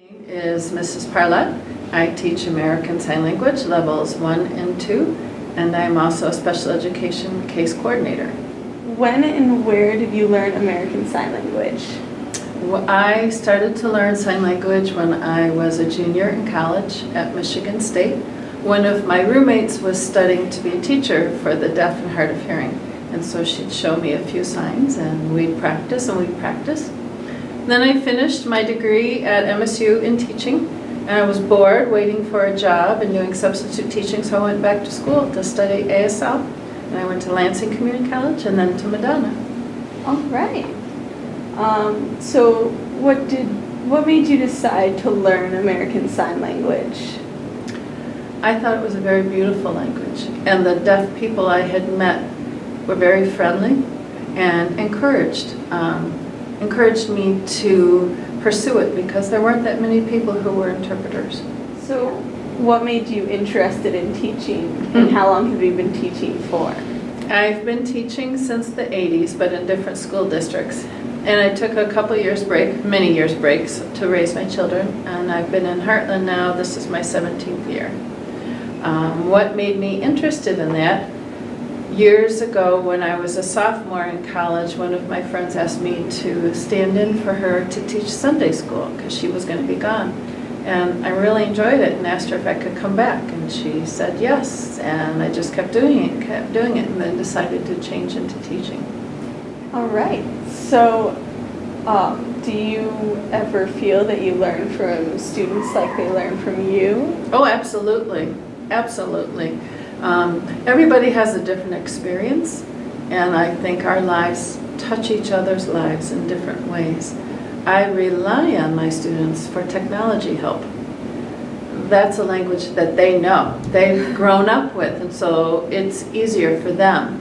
Is Mrs. Parlett. I teach American Sign Language levels 1 and 2, and I'm also a special education case coordinator. When and where did you learn American Sign Language? I started to learn sign language when I was a junior in college at Michigan State. One of my roommates was studying to be a teacher for the deaf and hard of hearing, and so she'd show me a few signs and we'd practice and we'd practice. Then I finished my degree at MSU in teaching, and I was bored waiting for a job and doing substitute teaching, so I went back to school to study ASL, and I went to Lansing Community College and then to Madonna. All right. So what made you decide to learn American Sign Language? I thought it was a very beautiful language, and the deaf people I had met were very friendly and encouraged me to pursue it because there weren't that many people who were interpreters. So what made you interested in teaching, and how long have you been teaching for? I've been teaching since the 80s, but in different school districts. And I took a couple years break, many years breaks, to raise my children. And I've been in Heartland now, this is my 17th year. What made me interested in that? Years ago, when I was a sophomore in college, one of my friends asked me to stand in for her to teach Sunday school because she was going to be gone. And I really enjoyed it and asked her if I could come back. And she said yes. And I just kept doing it, and then decided to change into teaching. All right. So do you ever feel that you learn from students like they learn from you? Oh, absolutely. Absolutely. Everybody has a different experience, and I think our lives touch each other's lives in different ways. I rely on my students for technology help. That's a language that they know, they've grown up with, and so it's easier for them.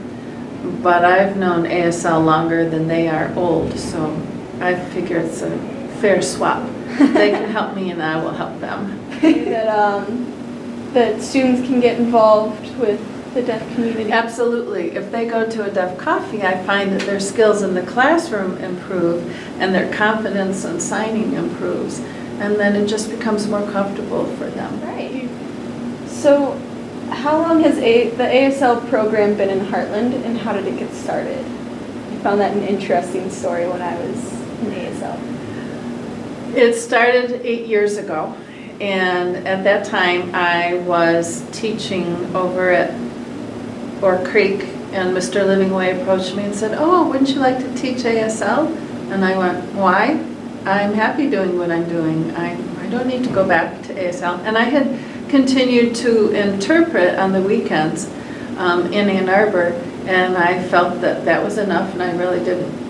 But I've known ASL longer than they are old, so I figure it's a fair swap. They can help me and I will help them. That students can get involved with the deaf community? Absolutely. If they go to a deaf coffee, I find that their skills in the classroom improve and their confidence in signing improves. And then it just becomes more comfortable for them. Right. So how long has the ASL program been in Heartland, and how did it get started? I found that an interesting story when I was in ASL. It started 8 years ago. And at that time, I was teaching over at Oak Creek, and Mr. Livingway approached me and said, "Oh, wouldn't you like to teach ASL?" And I went, "Why? I'm happy doing what I'm doing. I don't need to go back to ASL." And I had continued to interpret on the weekends in Ann Arbor, and I felt that that was enough, and I really didn't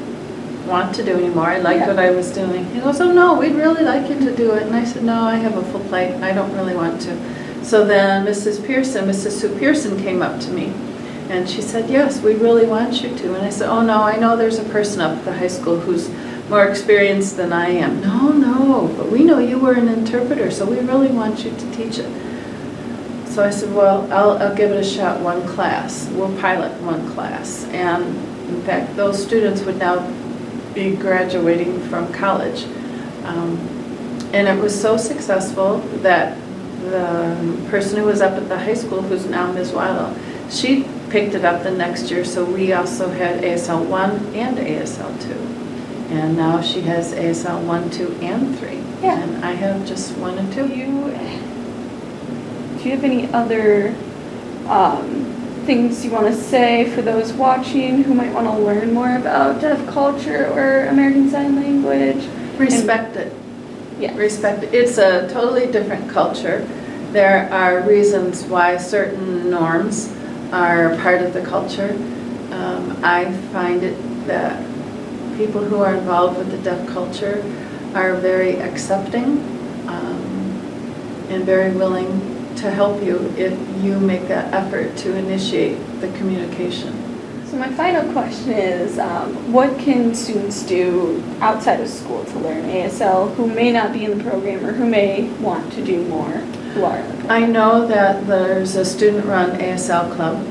want to do anymore. I liked what I was doing. He goes, "Oh no, we'd really like you to do it." And I said, "No, I have a full plate. I don't really want to." So then Mrs. Sue Pearson came up to me and she said, "Yes, we really want you to." And I said, "Oh no, I know there's a person up at the high school who's more experienced than I am." No, but we know you were an interpreter, so we really want you to teach it." So I said, "Well, I'll give it a shot, one class. We'll pilot one class." And in fact, those students would now be graduating from college. And it was so successful that the person who was up at the high school, who's now Ms. Weidel, she picked it up the next year, so we also had ASL 1 and ASL 2. And now she has ASL 1, 2, and 3. Yeah. And I have just 1 and 2. Do you have any other things you want to say for those watching who might want to learn more about deaf culture or American Sign Language? Respect it. Yeah. Respect it. It's a totally different culture. There are reasons why certain norms are part of the culture. I find it that people who are involved with the deaf culture are very accepting and very willing to help you if you make that effort to initiate the communication. So my final question is, what can students do outside of school to learn ASL who may not be in the program or who may want to do more who are in the program? I know that there's a student-run ASL club.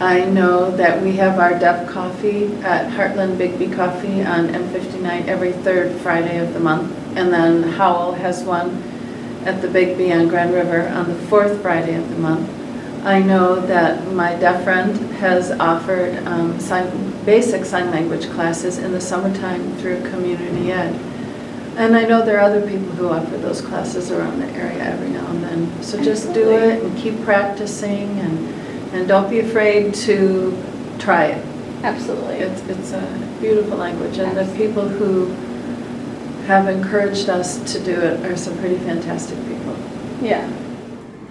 I know that we have our deaf coffee at Heartland Bigby Coffee on M59 every third Friday of the month. And then Howell has one at the Big Bee on Grand River on the fourth Friday of the month. I know that my deaf friend has offered basic sign language classes in the summertime through Community Ed. And I know there are other people who offer those classes around the area every now and then. So just do it and keep practicing, and don't be afraid to try it. Absolutely. It's a beautiful language, and the people who have encouraged us to do it are some pretty fantastic people. Yeah.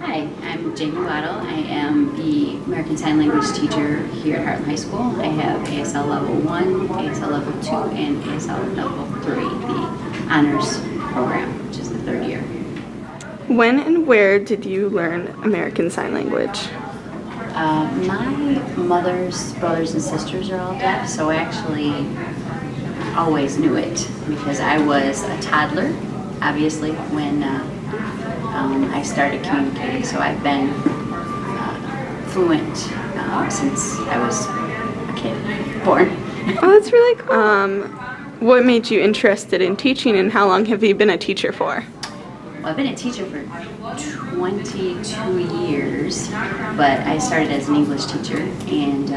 Hi, I'm Jamie Waddle. I am the American Sign Language teacher here at Heartland High School. I have ASL Level 1, ASL Level 2, and ASL Level 3, the honors program, which is the third year. When and where did you learn American Sign Language? My mother's brothers and sisters are all deaf, so I actually always knew it because I was a toddler, obviously, when I started communicating. So I've been fluent since I was a kid, born. Oh, that's really cool. What made you interested in teaching, and how long have you been a teacher for? Well, I've been a teacher for 22 years, but I started as an English teacher, and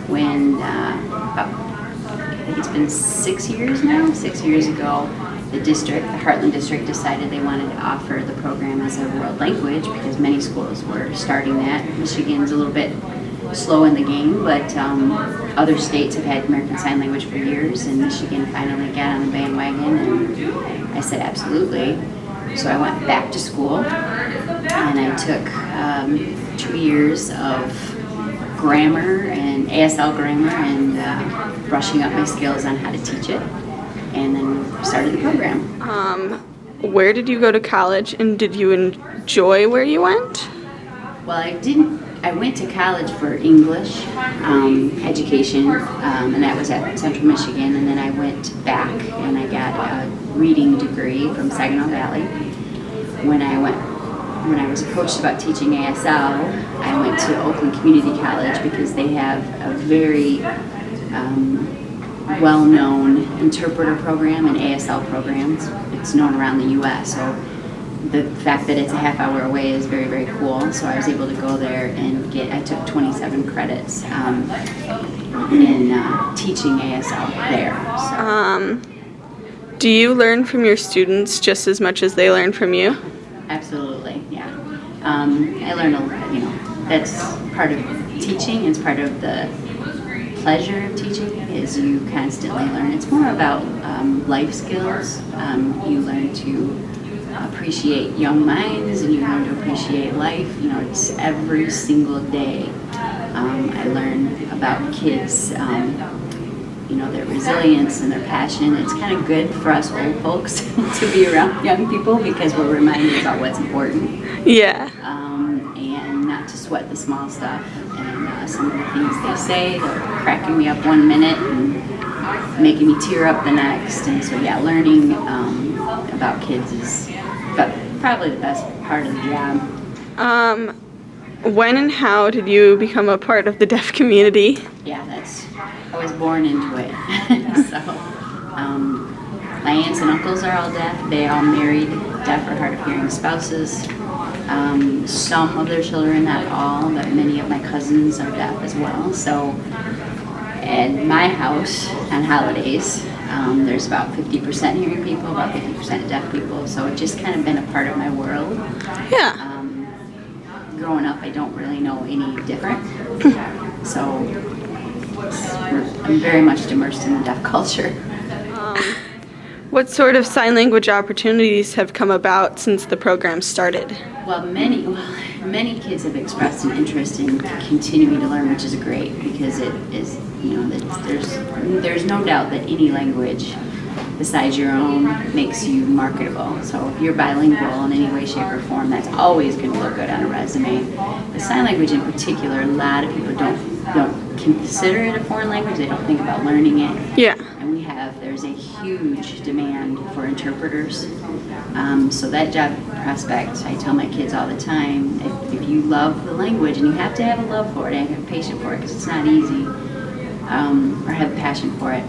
when about, I think it's been 6 years now, 6 years ago, the Heartland District decided they wanted to offer the program as a world language because many schools were starting that. Michigan's a little bit slow in the game, but other states have had American Sign Language for years, and Michigan finally got on the bandwagon, and I said absolutely. So I went back to school, and I took 2 years of grammar and ASL grammar and brushing up my skills on how to teach it, and then started the program. Where did you go to college, and did you enjoy where you went? Well, I went to college for English education, and that was at Central Michigan, and then I went back and I got a reading degree from Saginaw Valley. When I was approached about teaching ASL, I went to Oakland Community College because they have a very well-known interpreter program and ASL programs. It's known around the U.S., so the fact that it's a half hour away is very, very cool. So I was able to go there and I took 27 credits in teaching ASL there. So. Do you learn from your students just as much as they learn from you? Absolutely, yeah. I learn a lot, that's part of teaching. It's part of the pleasure of teaching is you constantly learn. It's more about life skills. You learn to appreciate young minds, and you learn to appreciate life. It's every single day. I learn about kids, their resilience and their passion. It's kind of good for us old folks to be around young people because we're reminded about what's important. Yeah. And not to sweat the small stuff. And some of the things they say, they're cracking me up 1 minute and making me tear up the next. And so, yeah, learning about kids is probably the best part of the job. When and how did you become a part of the deaf community? Yeah, I was born into it. So, my aunts and uncles are all deaf. They all married deaf or hard of hearing spouses. Some of their children, not all, but many of my cousins are deaf as well. So, at my house on holidays, there's about 50% hearing people, about 50% deaf people. So it's just kind of been a part of my world. Yeah. Growing up, I don't really know any different. So I'm very much immersed in the deaf culture. What sort of sign language opportunities have come about since the program started? Well, many kids have expressed an interest in continuing to learn, which is great because it is, there's no doubt that any language besides your own makes you marketable. So if you're bilingual in any way, shape, or form, that's always going to look good on a resume. The sign language in particular, a lot of people don't consider it a foreign language. They don't think about learning it. Yeah. And there's a huge demand for interpreters. So that job prospect, I tell my kids all the time, if you love the language, and you have to have a love for it and have a passion for it because it's not easy, or have a passion for it,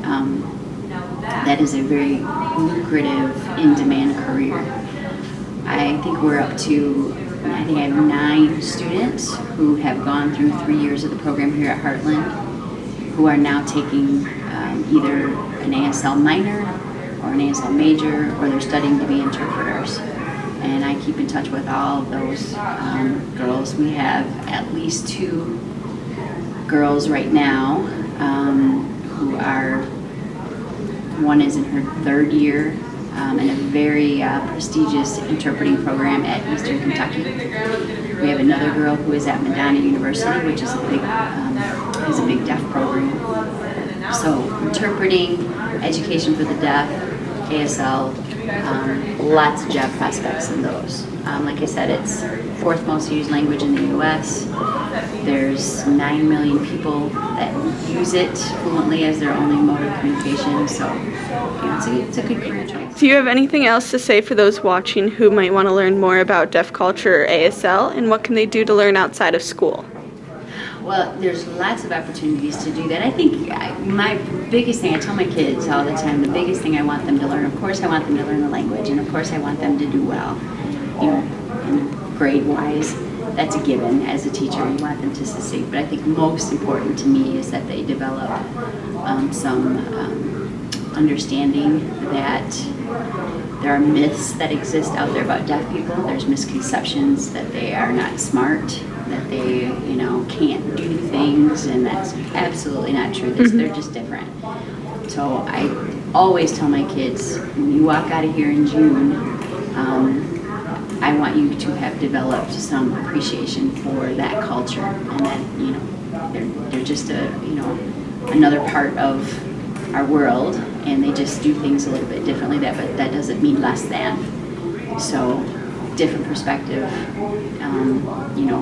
that is a very lucrative, in-demand career. I think we're up to, I think I have 9 students who have gone through 3 years of the program here at Heartland, who are now taking either an ASL minor or an ASL major, or they're studying to be interpreters. And I keep in touch with all of those girls. We have at least 2 girls right now who are, one is in her 3rd year in a very prestigious interpreting program at Eastern Kentucky. We have another girl who is at Madonna University, which is a big deaf program. So interpreting, education for the deaf, ASL, lots of job prospects in those. Like I said, it's 4th most used language in the U.S. There's 9 million people that use it fluently as their only mode of communication, so it's a good career choice. Do you have anything else to say for those watching who might want to learn more about deaf culture or ASL, and what can they do to learn outside of school? Well, there's lots of opportunities to do that. I think my biggest thing, I tell my kids all the time, the biggest thing I want them to learn, of course I want them to learn the language, and of course I want them to do well, and grade-wise, that's a given. As a teacher, you want them to succeed, but I think most important to me is that they develop some understanding that there are myths that exist out there about deaf people. There's misconceptions that they are not smart, that they, can't do things, and that's absolutely not true. They're just different. So I always tell my kids, when you walk out of here in June, I want you to have developed some appreciation for that culture, and that, they're just another part of our world, and they just do things a little bit differently, but that doesn't mean less than. So different perspective,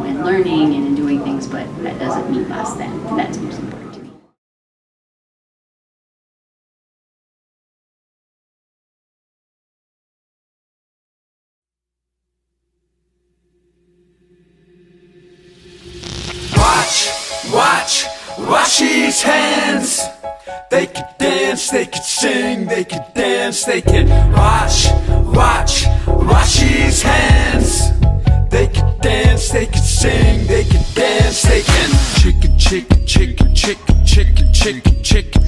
in learning and in doing things, but that doesn't mean less than. That's most important to me. Watch these hands. They can dance, they can sing, they can dance, they can watch these hands. They can dance, they can sing, they can dance, they can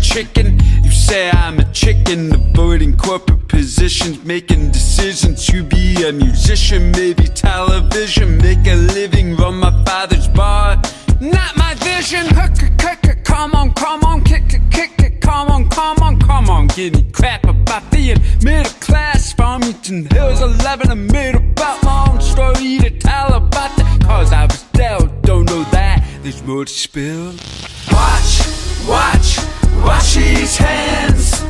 chicken. You say I'm a chicken, avoiding corporate positions, making decisions to be a musician, maybe television, make a living, run my father's bar. Not my vision. Come on, kick it. Come on, give me crap about being middle class. Farmington Hills 11, I made about my own story to tell about that. Cause I was down, don't know that there's more to spill. Watch these hands.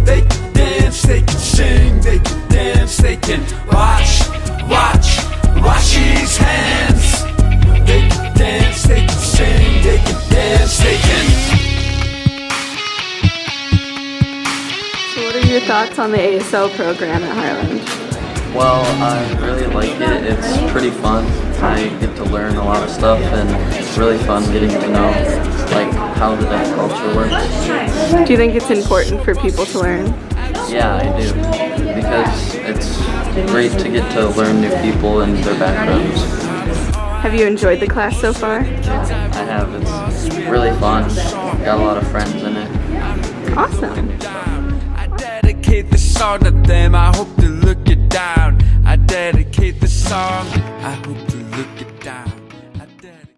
They can dance, they can sing, they can dance, they can watch these hands. They can dance, they can sing, they can dance, they can. So what are your thoughts on the ASL program at Heartland? Well, I really like it. It's pretty fun. I get to learn a lot of stuff, and it's really fun getting to know how the deaf culture works. Do you think it's important for people to learn? Yeah, I do, because it's great to get to learn new people and their backgrounds. Have you enjoyed the class so far? I have. It's really fun. Got a lot of friends in it. Awesome. I dedicate this song to them. I hope they look it down. I dedicate this song. I hope